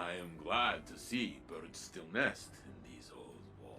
I am glad to see birds still nest in these old walls.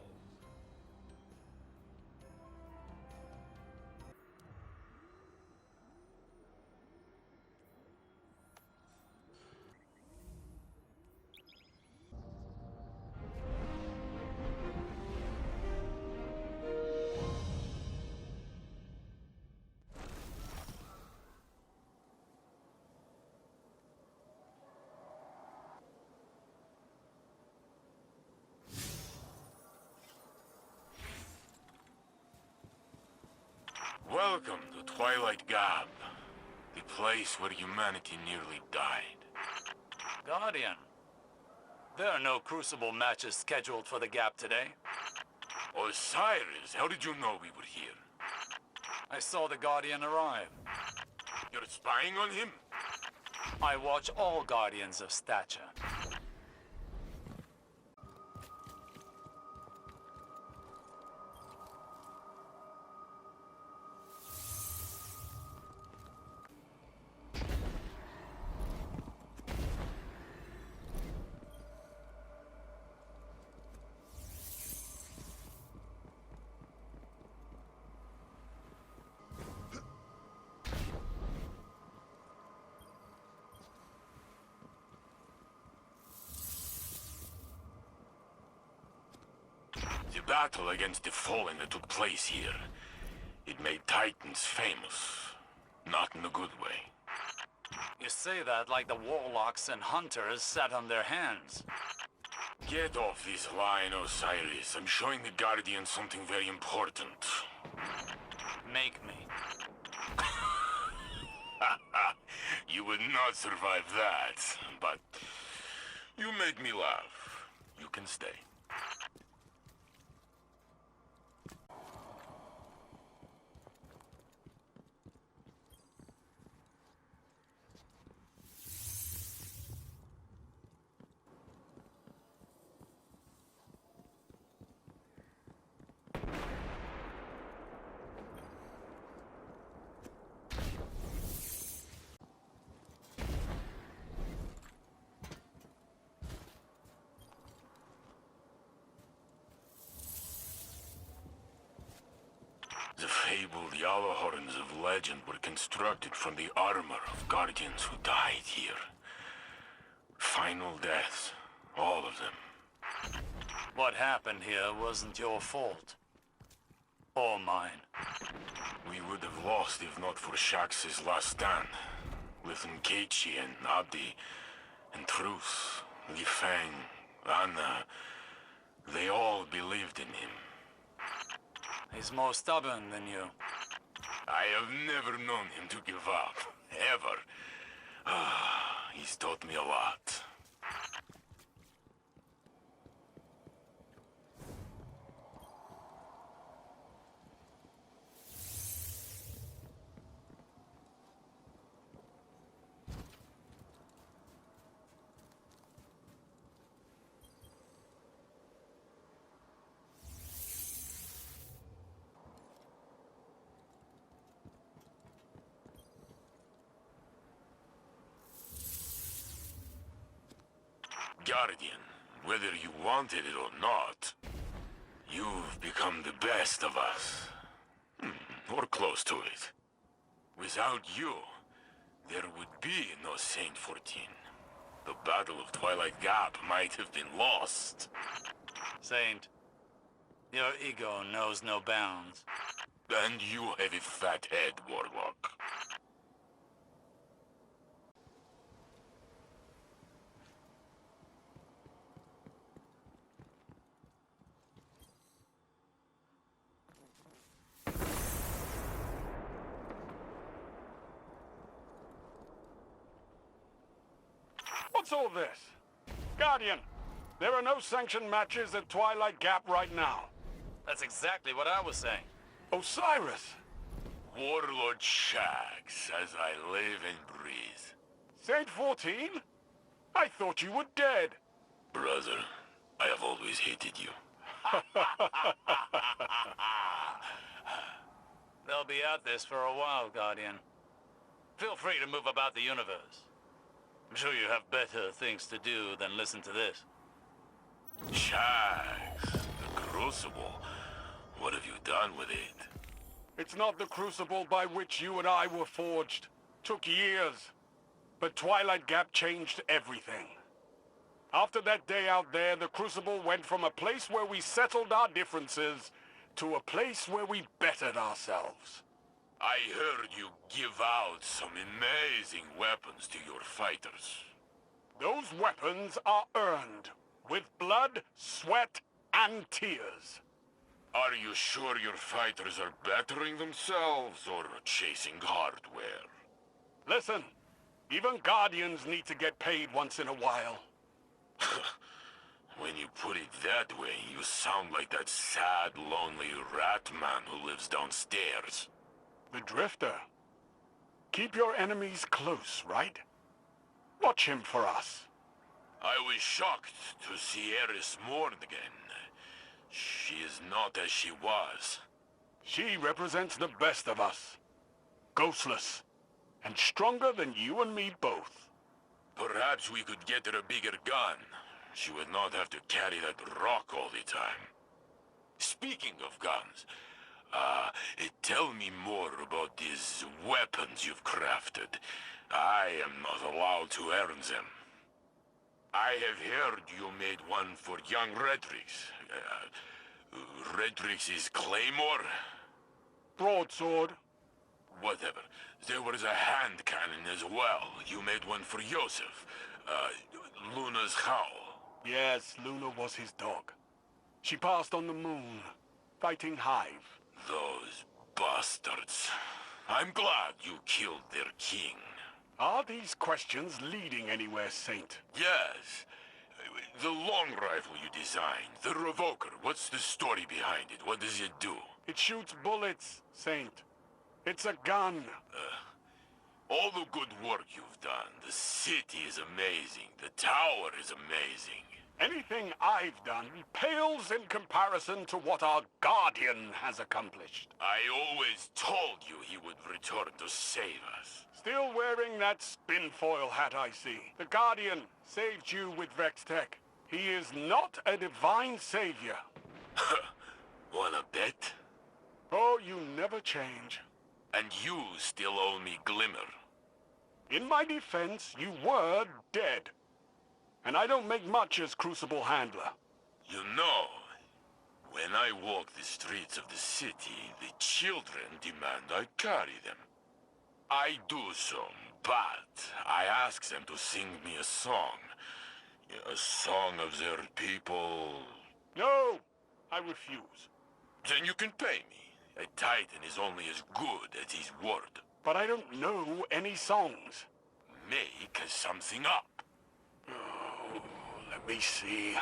Welcome to Twilight Gap, the place where humanity nearly died. Guardian, there are no Crucible matches scheduled for the Gap today. Osiris, how did you know we were here? I saw the Guardian arrive. You're spying on him? I watch all Guardians of stature. The battle against the Fallen that took place here, it made Titans famous. Not in a good way. You say that like the warlocks and hunters sat on their hands. Get off this line, Osiris. I'm showing the Guardians something very important. Make me. You would not survive that, but you made me laugh. You can stay. The fabled yellow horns of legend were constructed from the armor of guardians who died here. Final deaths, all of them. What happened here wasn't your fault. Or mine. We would have lost if not for Shax's last stand. With Nkechi and Abdi, and Truth, Li Feng, Anna, they all believed in him. He's more stubborn than you. I have never known him to give up. Ever. He's taught me a lot. Guardian, whether you wanted it or not, you've become the best of us. Or close to it. Without you, there would be no Saint 14. The Battle of Twilight Gap might have been lost. Saint, your ego knows no bounds. And you have a fat head, Warlock. What's all this? Guardian, there are no sanctioned matches at Twilight Gap right now. That's exactly what I was saying. Osiris! Warlord Shax, as I live and breathe. Saint 14? I thought you were dead. Brother, I have always hated you. They'll be at this for a while, Guardian. Feel free to move about the universe. I'm sure you have better things to do than listen to this. Shags, the Crucible. What have you done with it? It's not the crucible by which you and I were forged. Took years. But Twilight Gap changed everything. After that day out there, the Crucible went from a place where we settled our differences to a place where we bettered ourselves. I heard you give out some amazing weapons to your fighters. Those weapons are earned with blood, sweat, and tears. Are you sure your fighters are bettering themselves or chasing hardware? Listen, even Guardians need to get paid once in a while. When you put it that way, you sound like that sad, lonely rat man who lives downstairs. The Drifter. Keep your enemies close, right? Watch him for us. I was shocked to see Eris mourn again. She is not as she was. She represents the best of us. Ghostless. And stronger than you and me both. Perhaps we could get her a bigger gun. She would not have to carry that rock all the time. Speaking of guns, tell me more about these weapons you've crafted. I am not allowed to earn them. I have heard you made one for young Redrix. Redrix's claymore? Broadsword. Whatever. There was a hand cannon as well. You made one for Yosef. Luna's howl. Yes, Luna was his dog. She passed on the moon, fighting Hive. Those bastards. I'm glad you killed their king. Are these questions leading anywhere, Saint? Yes. The long rifle you designed, the revoker, what's the story behind it? What does it do? It shoots bullets, Saint. It's a gun. All the good work you've done. The city is amazing. The tower is amazing. Anything I've done pales in comparison to what our Guardian has accomplished. I always told you he would return to save us. Still wearing that spinfoil hat, I see. The Guardian saved you with Vex Tech. He is not a divine savior. Wanna bet? Oh, you never change. And you still owe me Glimmer. In my defense, you were dead. And I don't make much as Crucible handler. You know, when I walk the streets of the city, the children demand I carry them. I do so, but I ask them to sing me a song. A song of their people. No, I refuse. Then you can pay me. A Titan is only as good as his word. But I don't know any songs. Make something up. Oh, let me see.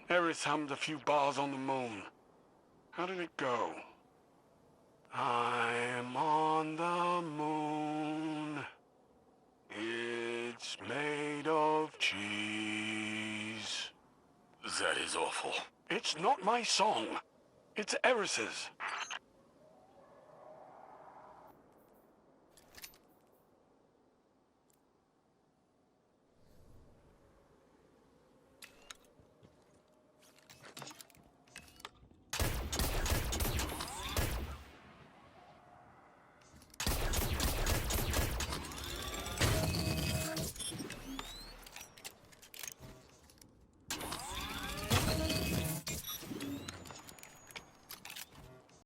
Eris hummed a few bars on the moon. How did it go? I'm on the moon. It's made of cheese. That is awful. It's not my song. It's Eris's.